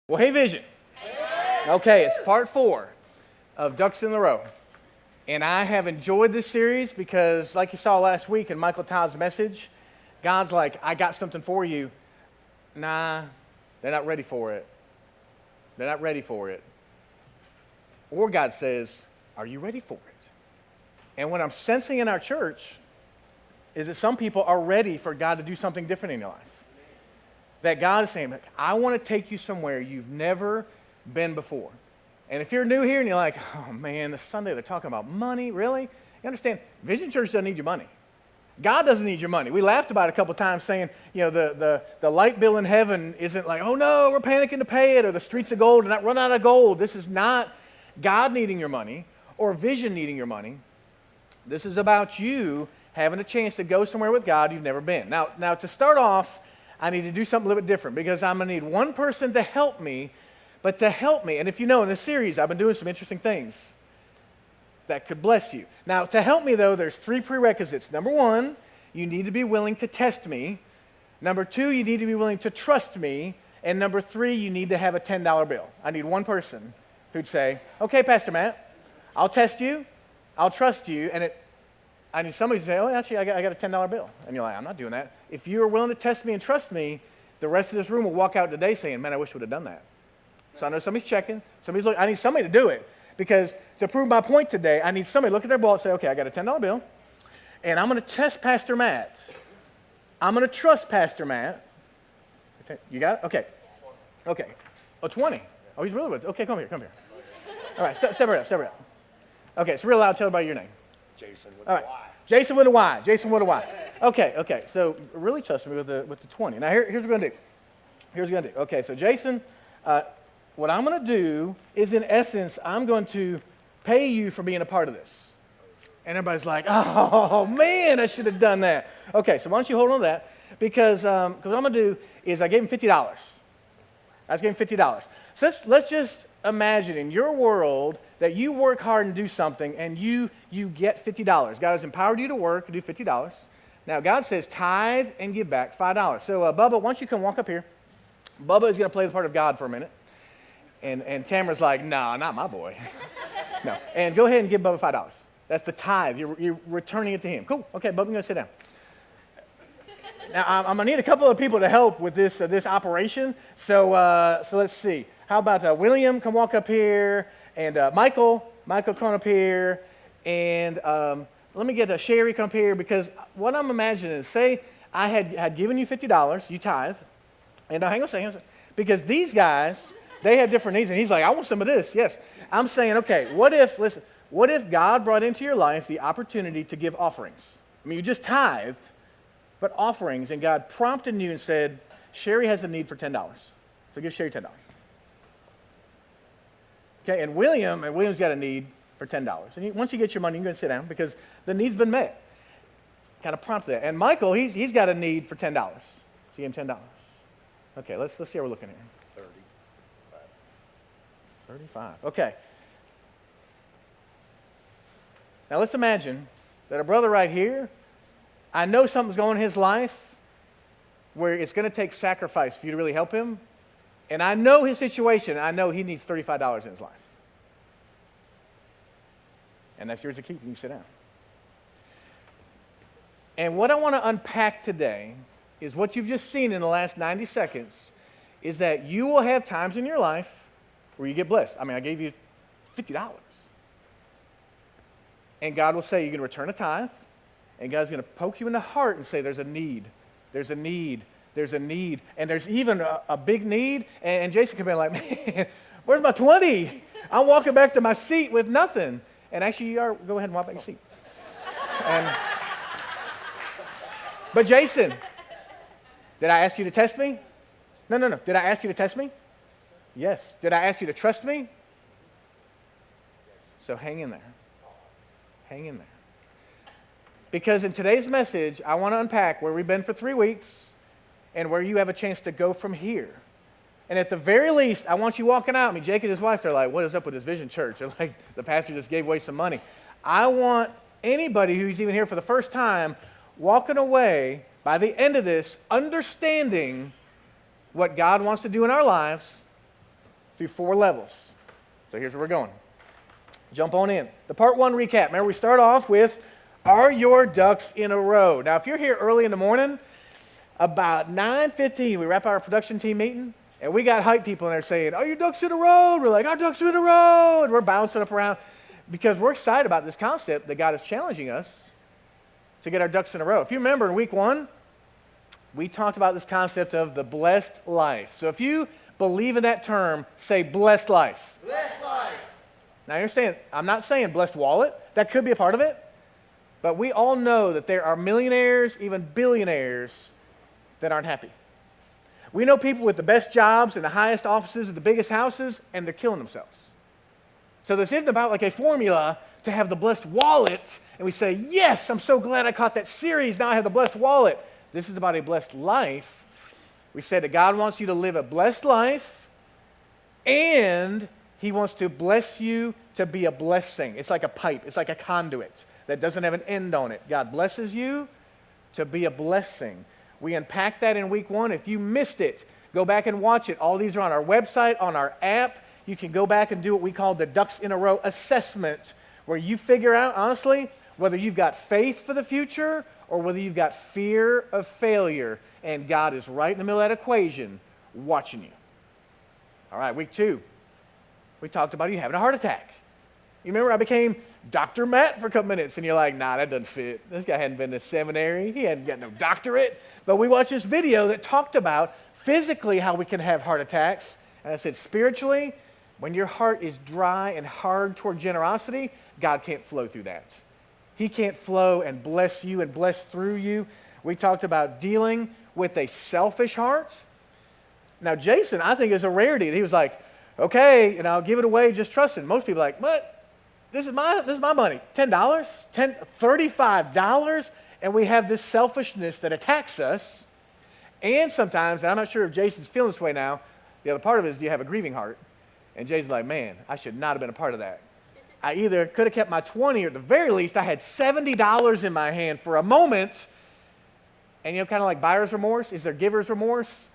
Well, hey, Vision. Okay, it's part 4 of Ducks in the Row. And I have enjoyed this series because, like you saw last week in Michael Todd's message, God's like, I got something for you. Nah, they're not ready for it. They're not ready for it. Or God says, are you ready for it? And what I'm sensing in our church is that some people are ready for God to do something different in your life. That God is saying, I want to take you somewhere you've never been before. And if you're new here and you're like, oh man, this Sunday they're talking about money, really? You understand, Vision Church doesn't need your money. God doesn't need your money. We laughed about it a couple of times saying, the light bill in heaven isn't like, oh no, we're panicking to pay it, or the streets of gold do not run out of gold. This is not God needing your money or Vision needing your money. This is about you having a chance to go somewhere with God you've never been. Now to start off, I need to do something a little bit different because I'm going to need one person to help me, but to help me. And if you know, in this series, I've been doing some interesting things that could bless you. Now, to help me, though, there's 3 prerequisites. Number 1, you need to be willing to test me. Number 2, you need to be willing to trust me. And number 3, you need to have a $10 bill. I need one person who'd say, okay, Pastor Matt, I'll test you, I'll trust you, and I need somebody to say, oh, actually, I got a $10 bill. And you're like, I'm not doing that. If you are willing to test me and trust me, the rest of this room will walk out today saying, man, I wish we would have done that. So I know somebody's checking. Somebody's looking. I need somebody to do it. Because to prove my point today, I need somebody to look at their wallet and say, okay, I got a $10 bill, and I'm going to test Pastor Matt. I'm going to trust Pastor Matt. You got it? Okay. Oh, 20. Oh, he's really good. Okay, come here. All right, step it up. Okay, it's real loud. Tell everybody your name. Jason with a Y. Jason with a Y. Okay. So really trust me with the 20. Now here's what we're going to do. Okay, so Jason, what I'm going to do is, in essence, I'm going to pay you for being a part of this. And everybody's like, oh man, I should have done that. Okay, so why don't you hold on to that? Because what I'm going to do is I gave him $50. I just gave him $50. So let's just imagine in your world that you work hard and do something and you get $50. God has empowered you to work and do $50. Now, God says tithe and give back $5. So, Bubba, why don't you come walk up here? Bubba is going to play the part of God for a minute. And Tamara's like, nah, not my boy. No. And go ahead and give Bubba $5. That's the tithe. You're returning it to him. Cool. Okay, Bubba, you're going to sit down. Now, I'm going to need a couple of people to help with this operation. So let's see. How about William, come walk up here, and Michael, come up here, and let me get Sherry come up here, because what I'm imagining is, say I had given you $50, you tithe, and hang on a second, because these guys, they have different needs, and he's like, I want some of this, yes. I'm saying, okay, what if God brought into your life the opportunity to give offerings? I mean, you just tithed, but offerings, and God prompted you and said, Sherry has a need for $10, so give Sherry $10. Okay, and William's got a need for $10. And once you get your money, you're going to sit down because the need's been met. Kind of prompted that. And Michael, he's got a need for $10. So you give him $10. Okay, let's see how we're looking here. 35. Okay. Now let's imagine that a brother right here, I know something's going in his life where it's going to take sacrifice for you to really help him. And I know his situation. I know he needs $35 in his life. And that's yours to keep. You can sit down. And what I want to unpack today is what you've just seen in the last 90 seconds is that you will have times in your life where you get blessed. I mean, I gave you $50. And God will say you're going to return a tithe. And God's going to poke you in the heart and say there's a need. There's a need. There's a need, and there's even a big need, and Jason can be like, man, where's my 20? I'm walking back to my seat with nothing. And actually, go ahead and walk back your seat. But Jason, did I ask you to test me? No. Did I ask you to test me? Yes. Did I ask you to trust me? So hang in there. Hang in there. Because in today's message, I want to unpack where we've been for 3 weeks, and where you have a chance to go from here. And at the very least, I want you walking out. I mean, Jake and his wife, they're like, what is up with this Vision Church? They're like, the pastor just gave away some money. I want anybody who's even here for the first time walking away by the end of this, understanding what God wants to do in our lives through 4 levels. So here's where we're going. Jump on in. The part 1 recap. Remember, we start off with, are your ducks in a row? Now, if you're here early in the morning, about 9:15, we wrap our production team meeting, and we got hype people in there saying, are your ducks in a row? We're like, our ducks are in a row. And we're bouncing up around because we're excited about this concept that God is challenging us to get our ducks in a row. If you remember in week 1, we talked about this concept of the blessed life. So if you believe in that term, say blessed life. Blessed life. Now, you understand, I'm not saying blessed wallet. That could be a part of it. But we all know that there are millionaires, even billionaires, that aren't happy. We know people with the best jobs and the highest offices and the biggest houses, and they're killing themselves. So this isn't about like a formula to have the blessed wallet, and we say, yes, I'm so glad I caught that series. Now I have the blessed wallet. This is about a blessed life. We said that God wants you to live a blessed life, and He wants to bless you to be a blessing. It's like a pipe. It's like a conduit that doesn't have an end on it. God blesses you to be a blessing. We unpacked that in week 1. If you missed it, go back and watch it. All these are on our website, on our app. You can go back and do what we call the Ducks in a Row assessment, where you figure out, honestly, whether you've got faith for the future or whether you've got fear of failure. And God is right in the middle of that equation watching you. All right, week 2. We talked about you having a heart attack. You remember I became Dr. Matt for a couple minutes, and you're like, nah, that doesn't fit. This guy hadn't been to seminary. He hadn't got no doctorate. But we watched this video that talked about physically how we can have heart attacks. And I said, spiritually, when your heart is dry and hard toward generosity, God can't flow through that. He can't flow and bless you and bless through you. We talked about dealing with a selfish heart. Now, Jason, I think, is a rarity. He was like, okay, and I'll give it away just trusting. Most people are like, what? This is my money. $10, $35, and we have this selfishness that attacks us. And sometimes, and I'm not sure if Jason's feeling this way now, the other part of it is, do you have a grieving heart? And Jason's like, man, I should not have been a part of that. I either could have kept my 20, or at the very least, I had $70 in my hand for a moment. And kind of like buyer's remorse, is there giver's remorse?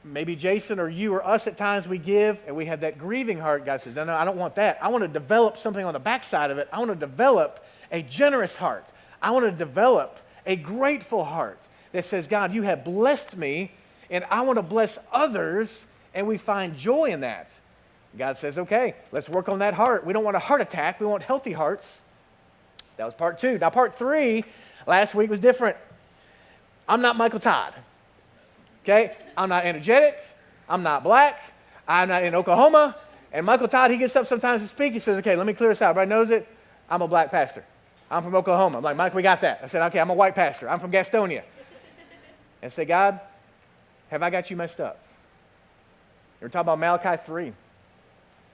Maybe Jason or you or us at times we give and we have that grieving heart. God says, no, I don't want that. I want to develop something on the backside of it. I want to develop a generous heart. I want to develop a grateful heart that says, God, you have blessed me and I want to bless others, and we find joy in that. God says, okay, let's work on that heart. We don't want a heart attack. We want healthy hearts. That was part 2. Now part 3, last week was different. I'm not Michael Todd. Okay? I'm not energetic. I'm not black. I'm not in Oklahoma. And Michael Todd, he gets up sometimes to speak. He says, okay, let me clear this out. Everybody knows it. I'm a black pastor. I'm from Oklahoma. I'm like, Mike, we got that. I said, okay, I'm a white pastor. I'm from Gastonia. And say, God, have I got you messed up? We're talking about Malachi 3.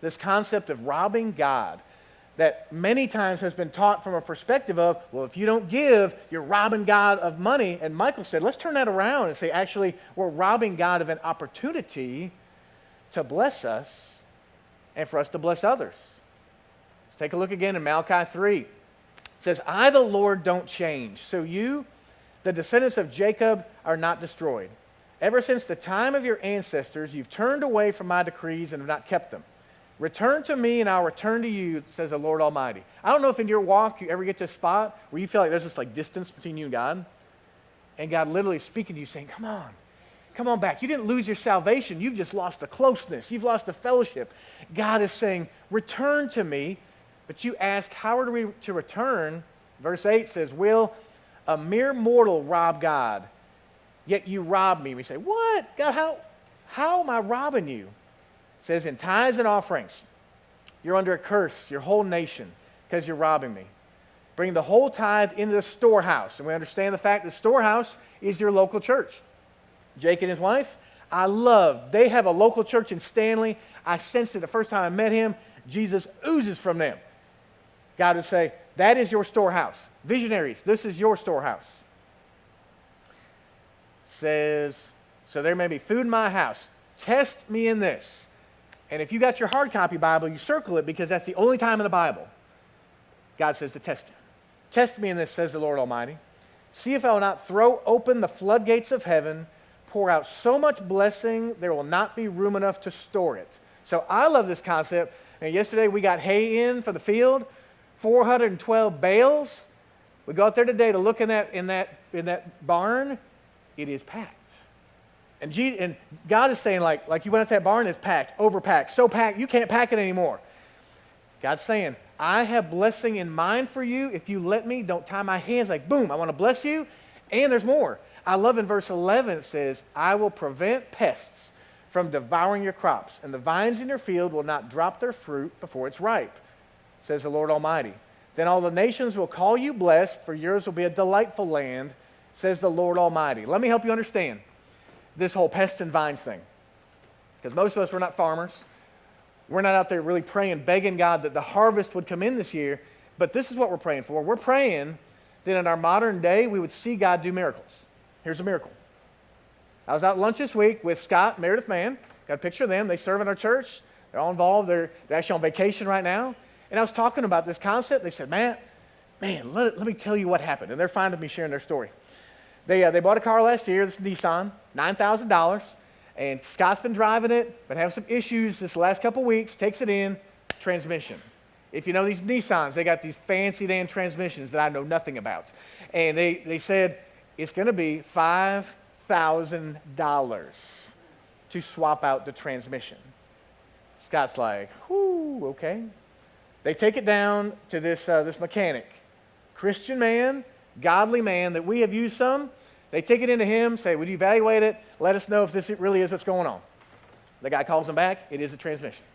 This concept of robbing God that many times has been taught from a perspective of, well, if you don't give, you're robbing God of money. And Michael said, let's turn that around and say, actually, we're robbing God of an opportunity to bless us and for us to bless others. Let's take a look again in Malachi 3. It says, I, the Lord, don't change. So you, the descendants of Jacob, are not destroyed. Ever since the time of your ancestors, you've turned away from my decrees and have not kept them. Return to me and I'll return to you, says the Lord Almighty. I don't know if in your walk you ever get to a spot where you feel like there's this like distance between you and God. And God literally speaking to you saying, come on back. You didn't lose your salvation. You've just lost the closeness. You've lost the fellowship. God is saying, return to me. But you ask, how are we to return? Verse 8 says, will a mere mortal rob God? Yet you rob me. We say, what? God, how am I robbing you? It says, in tithes and offerings, you're under a curse, your whole nation, because you're robbing me. Bring the whole tithe into the storehouse. And we understand the fact that the storehouse is your local church. Jake and his wife, they have a local church in Stanley. I sensed it the first time I met him. Jesus oozes from them. God would say, that is your storehouse. Visionaries, this is your storehouse. Says, so there may be food in my house. Test me in this. And if you got your hard copy Bible, you circle it because that's the only time in the Bible God says to test it. Test me in this, says the Lord Almighty. See if I will not throw open the floodgates of heaven, pour out so much blessing, there will not be room enough to store it. So I love this concept. And yesterday we got hay in for the field, 412 bales. We go out there today to look in that barn. It is packed. And God is saying, like you went out to that barn, it's packed, overpacked, so packed, you can't pack it anymore. God's saying, I have blessing in mind for you. If you let me, don't tie my hands. Like, boom, I want to bless you. And there's more. I love in verse 11, it says, I will prevent pests from devouring your crops, and the vines in your field will not drop their fruit before it's ripe, says the Lord Almighty. Then all the nations will call you blessed, for yours will be a delightful land, says the Lord Almighty. Let me help you understand this whole pest and vines thing. Because most of us, we're not farmers. We're not out there really praying, begging God that the harvest would come in this year. But this is what we're praying for. We're praying that in our modern day, we would see God do miracles. Here's a miracle. I was out at lunch this week with Scott, Meredith Mann. Got a picture of them. They serve in our church. They're all involved. They're actually on vacation right now. And I was talking about this concept. They said, man, let me tell you what happened. And they're fine with me sharing their story. They bought a car last year, this Nissan, $9,000. And Scott's been driving it, but having some issues this last couple weeks, takes it in, transmission. If you know these Nissans, they got these fancy damn transmissions that I know nothing about. And they said, it's going to be $5,000 to swap out the transmission. Scott's like, whoo, okay. They take it down to this mechanic, Christian man, godly man that we have used some. They take it into him, say, would you evaluate it? Let us know if this really is what's going on. The guy calls him back. It is a transmission.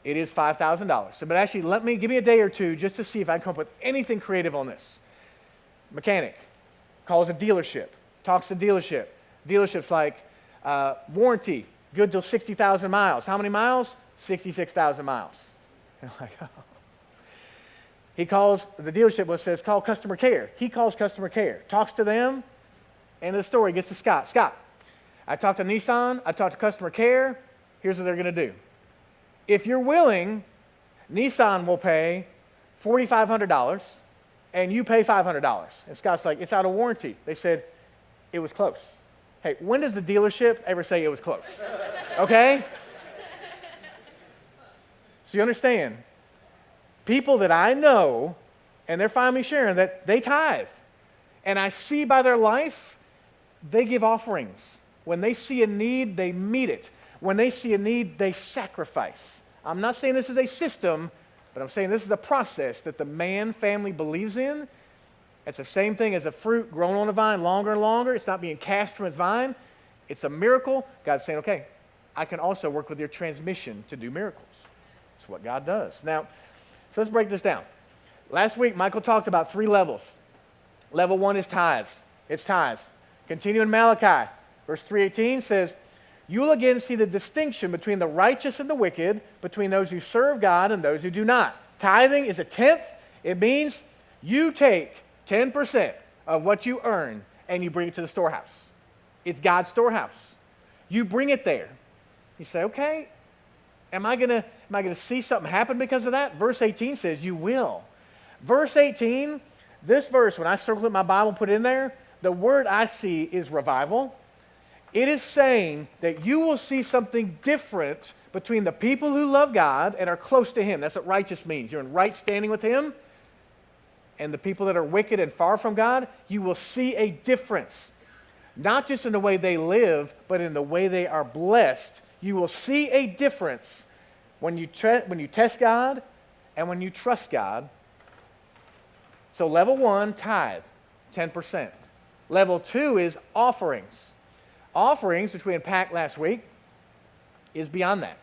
It is $5,000. So, but actually, give me a day or two just to see if I can come up with anything creative on this. Mechanic calls a dealership, talks to dealership. Dealership's like, warranty, good till 60,000 miles. How many miles? 66,000 miles. And I'm like, oh. He calls, the dealership says, call customer care. He calls customer care, talks to them, and the story gets to Scott. Scott, I talked to Nissan, I talked to customer care, here's what they're going to do. If you're willing, Nissan will pay $4,500, and you pay $500. And Scott's like, it's out of warranty. They said, it was close. Hey, when does the dealership ever say it was close? Okay? So you understand, people that I know, and they're finally sharing that they tithe. And I see by their life, they give offerings. When they see a need, they meet it. When they see a need, they sacrifice. I'm not saying this is a system, but I'm saying this is a process that the Mann family believes in. It's the same thing as a fruit grown on a vine longer and longer. It's not being cast from its vine. It's a miracle. God's saying, okay, I can also work with your transmission to do miracles. That's what God does. Now, so let's break this down. Last week, Michael talked about 3 levels. Level 1 is tithes. It's tithes. Continue in Malachi. Verse 3:18 says, you will again see the distinction between the righteous and the wicked, between those who serve God and those who do not. Tithing is a tenth. It means you take 10% of what you earn and you bring it to the storehouse. It's God's storehouse. You bring it there. You say, okay, am I gonna see something happen because of that? Verse 18 says you will. Verse 18, this verse, when I circled it in my Bible and put it in there, the word I see is revival. It is saying that you will see something different between the people who love God and are close to Him. That's what righteous means. You're in right standing with Him. And the people that are wicked and far from God, you will see a difference. Not just in the way they live, but in the way they are blessed. You will see a difference when you test God and when you trust God. So level 1, tithe, 10%. Level 2 is offerings. Offerings, which we unpacked last week, is beyond that.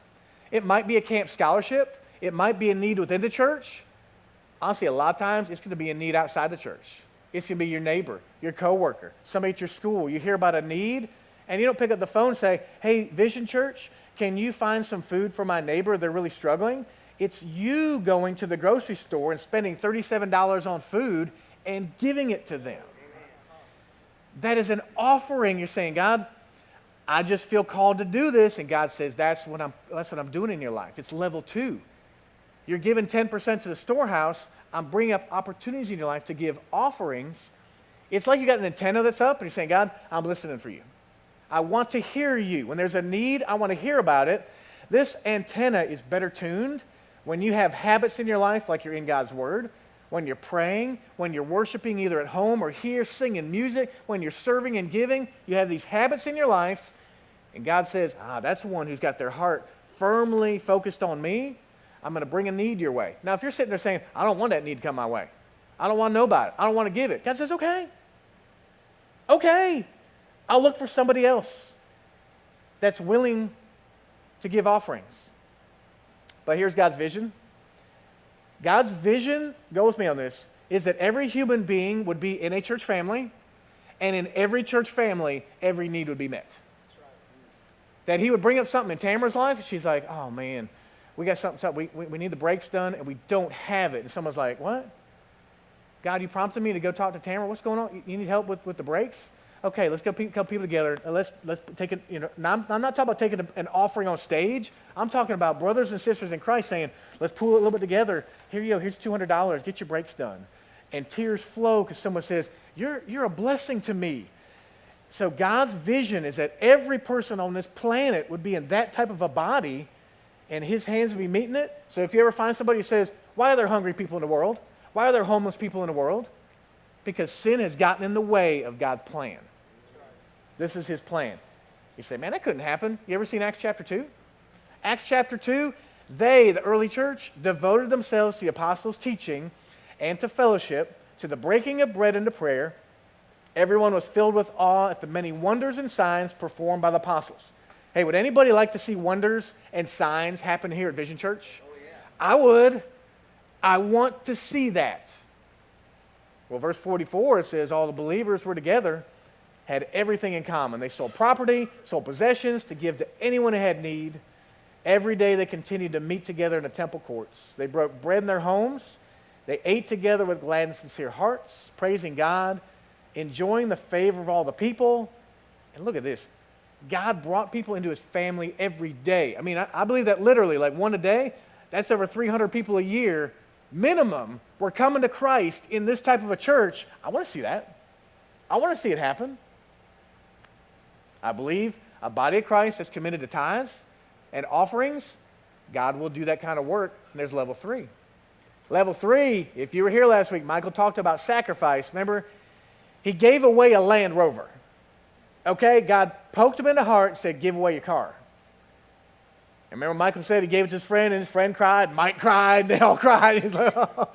It might be a camp scholarship. It might be a need within the church. Honestly, a lot of times, it's going to be a need outside the church. It's going to be your neighbor, your coworker, somebody at your school. You hear about a need, and you don't pick up the phone and say, hey, Vision Church, can you find some food for my neighbor? They're really struggling. It's you going to the grocery store and spending $37 on food and giving it to them. That is an offering. You're saying, God, I just feel called to do this. And God says, that's what I'm doing in your life. It's level 2. You're giving 10% to the storehouse. I'm bringing up opportunities in your life to give offerings. It's like you got an antenna that's up and you're saying, God, I'm listening for you. I want to hear you. When there's a need, I want to hear about it. This antenna is better tuned when you have habits in your life like you're in God's Word, when you're praying, when you're worshiping either at home or here, singing music, when you're serving and giving. You have these habits in your life, and God says, that's the one who's got their heart firmly focused on me. I'm going to bring a need your way. Now, if you're sitting there saying, I don't want that need to come my way. I don't want to know about it. I don't want to give it. God says, okay. Okay. I'll look for somebody else that's willing to give offerings. But here's God's vision. God's vision, go with me on this, is that every human being would be in a church family, and in every church family, every need would be met. That he would bring up something in Tamara's life, and she's like, oh man, we got something we need the brakes done, and we don't have it. And someone's like, what? God, you prompted me to go talk to Tamara. What's going on? You need help with the brakes? Okay, let's go couple people together. Let's take it, I'm not talking about taking an offering on stage. I'm talking about brothers and sisters in Christ saying, let's pool it a little bit together. Here you go, here's $200. Get your brakes done. And tears flow because someone says, you're a blessing to me. So God's vision is that every person on this planet would be in that type of a body, and his hands would be meeting it. So if you ever find somebody who says, why are there hungry people in the world? Why are there homeless people in the world? Because sin has gotten in the way of God's plan. This is his plan. You say, man, that couldn't happen. You ever seen Acts chapter 2? Acts chapter 2, the early church, devoted themselves to the apostles' teaching and to fellowship, to the breaking of bread and to prayer. Everyone was filled with awe at the many wonders and signs performed by the apostles. Hey, would anybody like to see wonders and signs happen here at Vision Church? Oh, yeah. I would. I want to see that. Well, verse 44, it says, all the believers were together, had everything in common. They sold property, sold possessions to give to anyone who had need. Every day they continued to meet together in the temple courts. They broke bread in their homes. They ate together with glad and sincere hearts, praising God, enjoying the favor of all the people. And look at this. God brought people into his family every day. I mean, I believe that literally, like one a day, that's over 300 people a year minimum were coming to Christ in this type of a church. I want to see that. I want to see it happen. I believe a body of Christ that's committed to tithes and offerings, God will do that kind of work. And there's level 3. Level 3, if you were here last week, Michael talked about sacrifice. Remember, he gave away a Land Rover. Okay, God poked him in the heart and said, give away your car. And remember Michael said he gave it to his friend, and his friend cried, Mike cried, and they all cried. He's like, oh.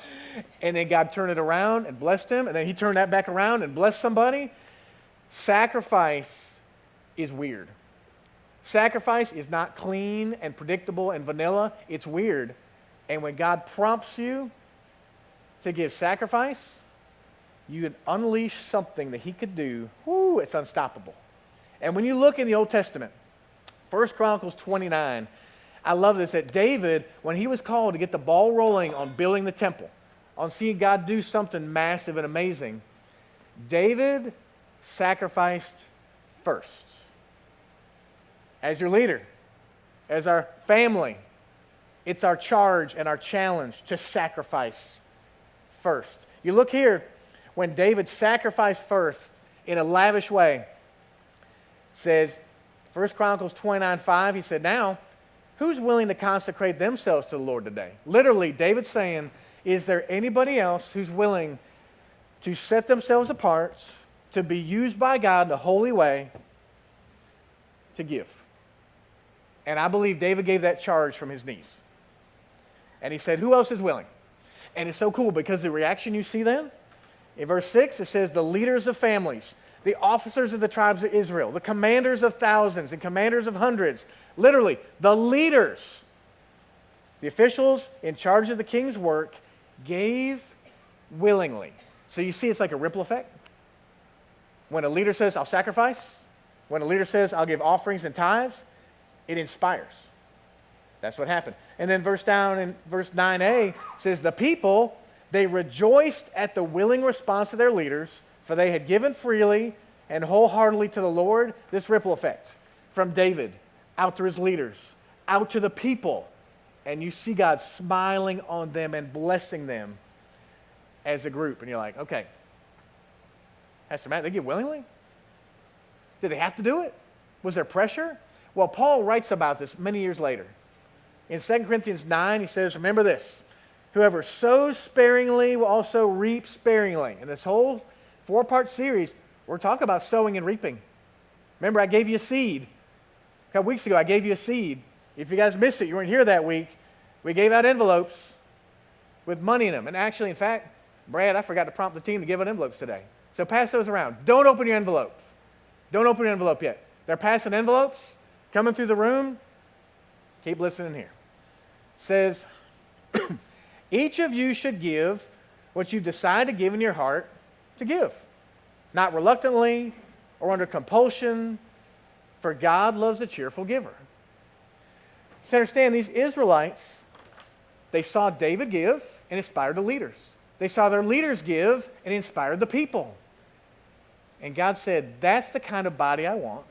And then God turned it around and blessed him, and then he turned that back around and blessed somebody. Sacrifice is weird. Sacrifice is not clean and predictable and vanilla. It's weird. And when God prompts you to give sacrifice, you can unleash something that he could do. Whoo, it's unstoppable. And when you look in the Old Testament, 1 Chronicles 29, I love this, that David, when he was called to get the ball rolling on building the temple, on seeing God do something massive and amazing, David sacrificed first. As your leader, as our family, it's our charge and our challenge to sacrifice first. You look here, when David sacrificed first in a lavish way, it says, 1 Chronicles 29:5, he said, now, who's willing to consecrate themselves to the Lord today? Literally, David's saying, is there anybody else who's willing to set themselves apart, to be used by God in a holy way, to give? And I believe David gave that charge from his knees. And he said, who else is willing? And it's so cool because the reaction you see then, in verse 6, it says, the leaders of families, the officers of the tribes of Israel, the commanders of thousands and commanders of hundreds, literally, the leaders, the officials in charge of the king's work, gave willingly. So you see it's like a ripple effect. When a leader says, I'll sacrifice, when a leader says, I'll give offerings and tithes, it inspires. That's what happened. And then verse 9a says, the people, they rejoiced at the willing response of their leaders, for they had given freely and wholeheartedly to the Lord. This ripple effect from David out to his leaders, out to the people. And you see God smiling on them and blessing them as a group. And you're like, okay, Pastor Matt, they give willingly? Did they have to do it? Was there pressure? Well, Paul writes about this many years later. In 2 Corinthians 9, he says, remember this, whoever sows sparingly will also reap sparingly. In this whole 4-part series, we're talking about sowing and reaping. Remember, I gave you a seed. A couple weeks ago, I gave you a seed. If you guys missed it, you weren't here that week, we gave out envelopes with money in them. And actually, in fact, Brad, I forgot to prompt the team to give out envelopes today. So pass those around. Don't open your envelope. Don't open your envelope yet. They're passing envelopes, coming through the room. Keep listening here. It says, each of you should give what you decide to give in your heart to give, not reluctantly or under compulsion, for God loves a cheerful giver. So understand, these Israelites, they saw David give and inspired the leaders. They saw their leaders give and inspired the people. And God said, that's the kind of body I want.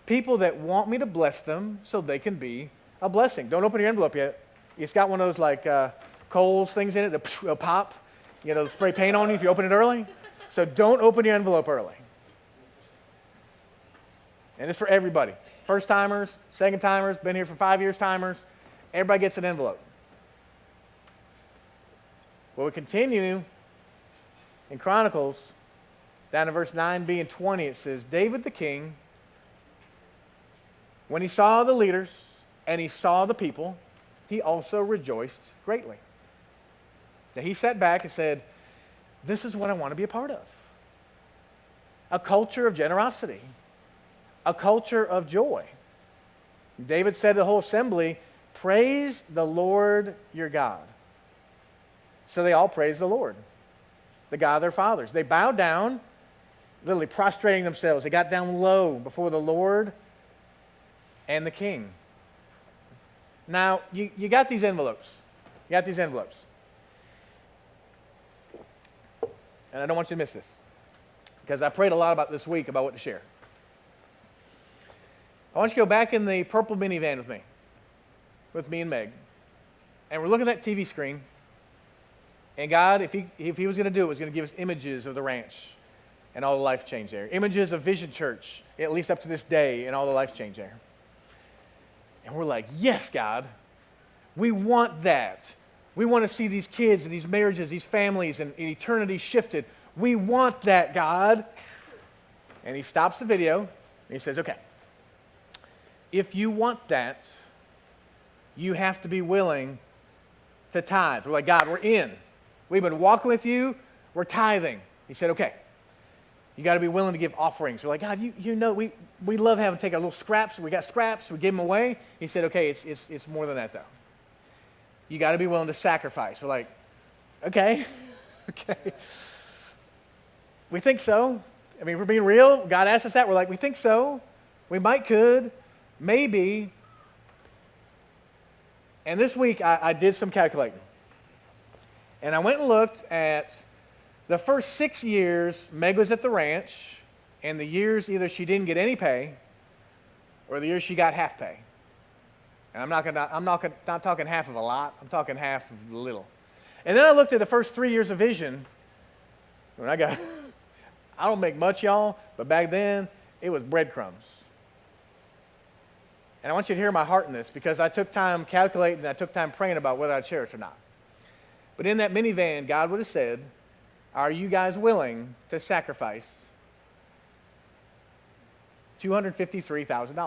People that want me to bless them so they can be a blessing. Don't open your envelope yet. It's got one of those like Kohl's things in it that'll pop. You know, spray paint on you if you open it early. So don't open your envelope early. And it's for everybody. First timers, second timers, been here for 5 years timers. Everybody gets an envelope. Well, we continue in Chronicles, down to verse 9b and 20, it says, David the king, when he saw the leaders and he saw the people, he also rejoiced greatly. Now he sat back and said, this is what I want to be a part of. A culture of generosity. A culture of joy. David said to the whole assembly, praise the Lord your God. So they all praised the Lord, the God of their fathers. They bowed down, literally prostrating themselves. They got down low before the Lord and the king. Now, you got these envelopes. You got these envelopes. And I don't want you to miss this, because I prayed a lot about this week about what to share. I want you to go back in the purple minivan with me and Meg. And we're looking at that TV screen. And God, if he was going to do it, was going to give us images of the ranch and all the life change there. Images of Vision Church, at least up to this day, and all the life change there. And we're like, yes, God, we want that. We want to see these kids and these marriages, these families, and eternity shifted. We want that, God. And he stops the video, and he says, okay, if you want that, you have to be willing to tithe. We're like, God, we're in. We've been walking with you. We're tithing. He said, okay, you got to be willing to give offerings. We're like, God, you know, we love having to take our little scraps. We got scraps. We give them away. He said, okay, it's more than that, though. You got to be willing to sacrifice. We're like, okay, okay. We think so. I mean, if we're being real, God asked us that. We're like, we think so. We could, maybe. And this week, I did some calculating. And I went and looked at the first 6 years Meg was at the ranch, and the years either she didn't get any pay or the years she got half pay. And I'm not talking half of a lot. I'm talking half of a little. And then I looked at the first 3 years of Vision. When I don't make much, y'all, but back then, it was breadcrumbs. And I want you to hear my heart in this, because I took time calculating and I took time praying about whether I'd share it or not. But in that minivan, God would have said, are you guys willing to sacrifice $253,000?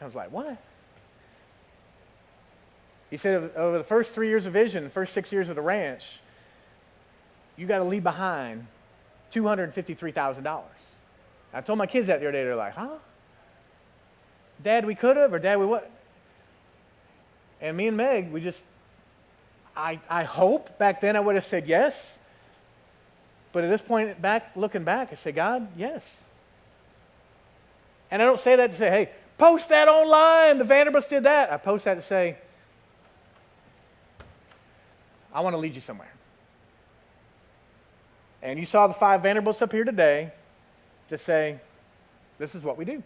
I was like, what? He said, over the first 3 years of Vision, the first 6 years of the ranch, you got to leave behind $253,000. I told my kids that the other day. They're like, huh? Dad, we could have, or Dad, we what? And me and Meg, I hope back then I would have said yes. But at this point, looking back, I say, God, yes. And I don't say that to say, hey, post that online. The Vanderbilts did that. I post that to say, I want to lead you somewhere. And you saw the 5 Vanderbilts up here today to say, this is what we do.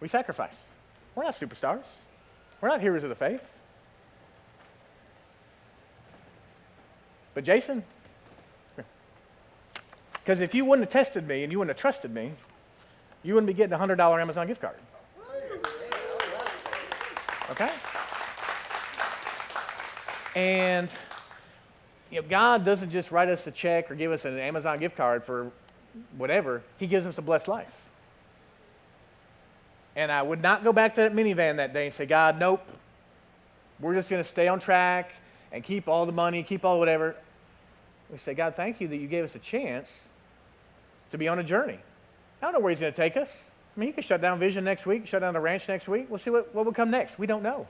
We sacrifice. We're not superstars. We're not heroes of the faith. But Jason, because if you wouldn't have tested me and you wouldn't have trusted me, you wouldn't be getting a $100 Amazon gift card. Okay? And God doesn't just write us a check or give us an Amazon gift card for whatever. He gives us a blessed life. And I would not go back to that minivan that day and say, God, nope, we're just going to stay on track and keep all the money, keep all whatever. We say, God, thank you that you gave us a chance to be on a journey. I don't know where he's going to take us. I mean, he could shut down Vision next week, shut down the ranch next week. We'll see what will come next. We don't know.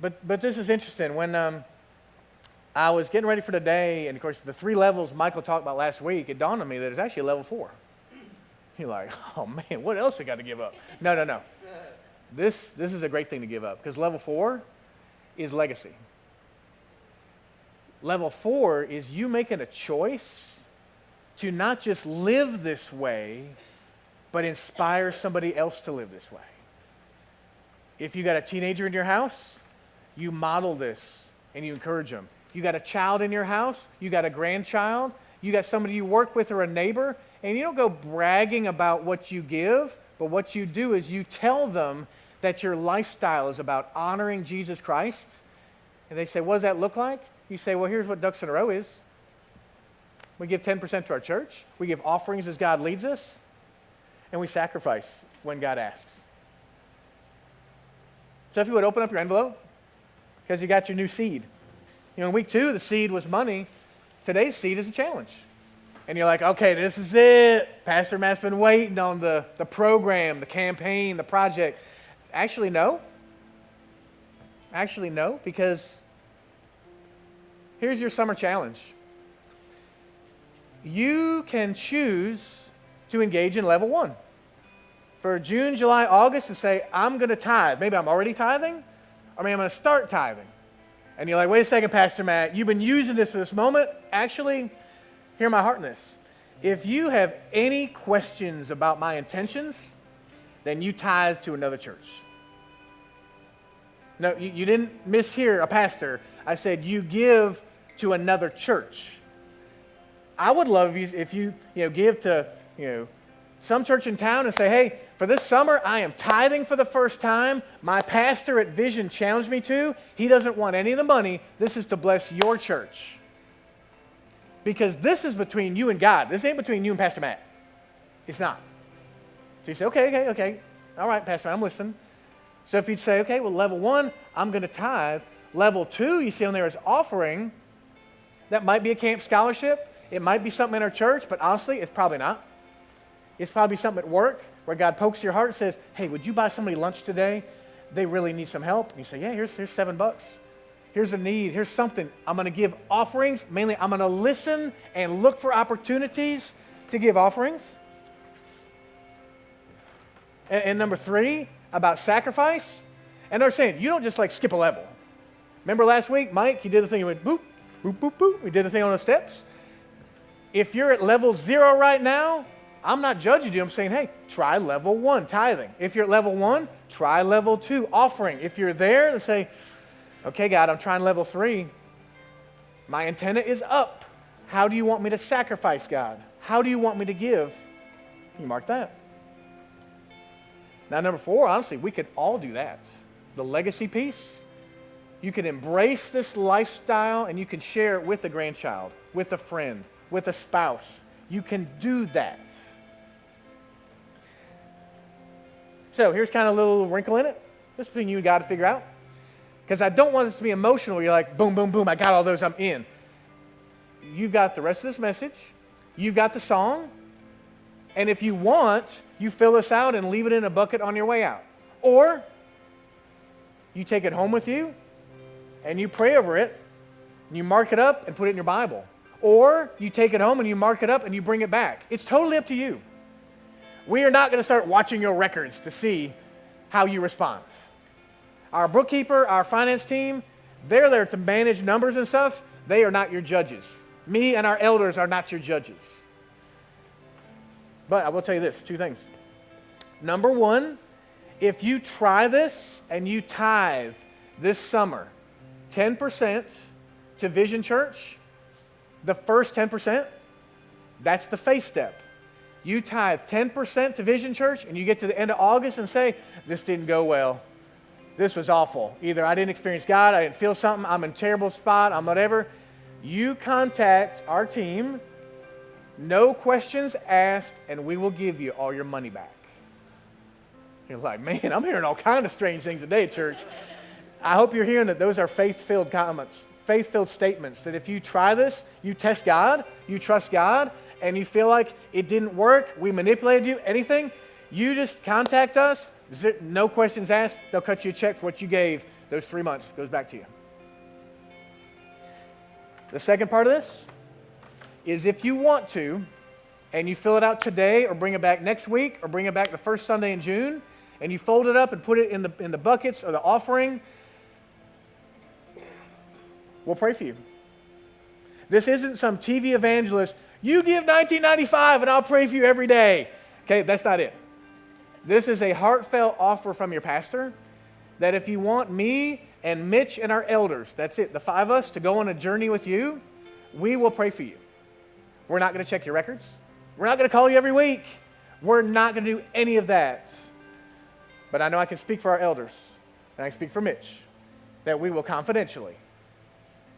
But this is interesting. When I was getting ready for today, and of course the 3 levels Michael talked about last week, it dawned on me that it's actually a level 4. You're like, oh man, what else I got to give up? No. This is a great thing to give up, because level 4 is legacy. Level 4 is you making a choice to not just live this way, but inspire somebody else to live this way. If you got a teenager in your house, you model this and you encourage them. You got a child in your house, you got a grandchild, you got somebody you work with or a neighbor, and you don't go bragging about what you give, but what you do is you tell them that your lifestyle is about honoring Jesus Christ. And they say, what does that look like? You say, well, here's what Ducks in a Row is. We give 10% to our church, we give offerings as God leads us, and we sacrifice when God asks. So if you would open up your envelope, because you got your new seed. In week 2, the seed was money. Today's seed is a challenge. And you're like, okay, this is it. Pastor Matt's been waiting on the program, the campaign, the project. Actually, no. Because here's your summer challenge. You can choose to engage in level 1. For June, July, August, and say, I'm going to tithe. Maybe I'm already tithing, or maybe I'm going to start tithing. And you're like, wait a second, Pastor Matt, you've been using this for this moment. Actually, hear my heart in this. If you have any questions about my intentions, then you tithe to another church. No, you didn't mishear a pastor. I said you give to another church. I would love if you give to some church in town and say, hey, for this summer, I am tithing for the first time. My pastor at Vision challenged me to. He doesn't want any of the money. This is to bless your church. Because this is between you and God. This ain't between you and Pastor Matt. It's not. So you say, okay. All right, Pastor Matt, I'm listening. So if you'd say, okay, well, level 1, I'm going to tithe. Level 2, you see on there is offering. That might be a camp scholarship. It might be something in our church, but honestly, it's probably not. It's probably something at work where God pokes your heart and says, hey, would you buy somebody lunch today? They really need some help. And you say, yeah, here's $7. Here's a need. Here's something. I'm going to give offerings. Mainly, I'm going to listen and look for opportunities to give offerings. And number 3, about sacrifice. And they're saying, you don't just skip a level. Remember last week, Mike, he did a thing, he went boop, boop, boop, boop. We did a thing on the steps. If you're at level 0 right now, I'm not judging you. I'm saying, hey, try level 1, tithing. If you're at level 1, try level 2, offering. If you're there, then say, okay, God, I'm trying level 3. My antenna is up. How do you want me to sacrifice, God? How do you want me to give? You mark that. Now, number 4, honestly, we could all do that. The legacy piece. You can embrace this lifestyle and you can share it with a grandchild, with a friend, with a spouse. You can do that. So here's kind of a little wrinkle in it. This is between you and God to figure out. Because I don't want this to be emotional. You're like, boom, boom, boom, I got all those, I'm in. You've got the rest of this message. You've got the song. And if you want, you fill this out and leave it in a bucket on your way out. Or you take it home with you and you pray over it. And you mark it up and put it in your Bible. Or you take it home and you mark it up and you bring it back. It's totally up to you. We are not going to start watching your records to see how you respond. Our bookkeeper, our finance team, they're there to manage numbers and stuff. They are not your judges. Me and our elders are not your judges. But I will tell you this, 2 things. Number 1, if you try this and you tithe this summer 10% to Vision Church, the first 10%, that's the faith step. You tithe 10% to Vision Church and you get to the end of August and say, this didn't go well. this was awful. Either I didn't experience God, I didn't feel something, I'm in a terrible spot, I'm whatever. You contact our team, no questions asked, and we will give you all your money back. You're like, man, I'm hearing all kinds of strange things today, church. I hope you're hearing that those are faith-filled comments, faith-filled statements, that if you try this, you test God, you trust God, and you feel like it didn't work, we manipulated you, anything, you just contact us, no questions asked, they'll cut you a check for what you gave those 3 months, goes back to you. The second part of this is if you want to, and you fill it out today or bring it back next week or bring it back the first Sunday in June, and you fold it up and put it in the buckets or the offering, we'll pray for you. This isn't some TV evangelist, you give $19.95 and I'll pray for you every day. Okay, that's not it. This is a heartfelt offer from your pastor that if you want me and Mitch and our elders, that's it, the 5 of us, to go on a journey with you, we will pray for you. We're not going to check your records. We're not going to call you every week. We're not going to do any of that. But I know I can speak for our elders, and I can speak for Mitch, that we will confidentially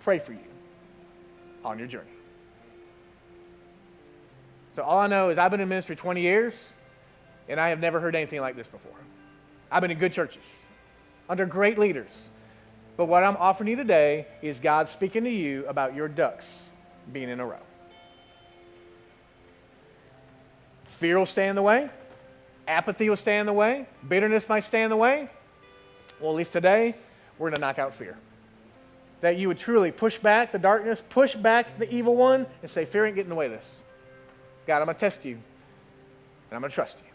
pray for you on your journey. So all I know is I've been in ministry 20 years, and I have never heard anything like this before. I've been in good churches, under great leaders. But what I'm offering you today is God speaking to you about your ducks being in a row. Fear will stand in the way. Apathy will stand in the way. Bitterness might stand in the way. Well, at least today, we're going to knock out fear. That you would truly push back the darkness, push back the evil one, and say, fear ain't getting in the way of this. God, I'm going to test you, and I'm going to trust you.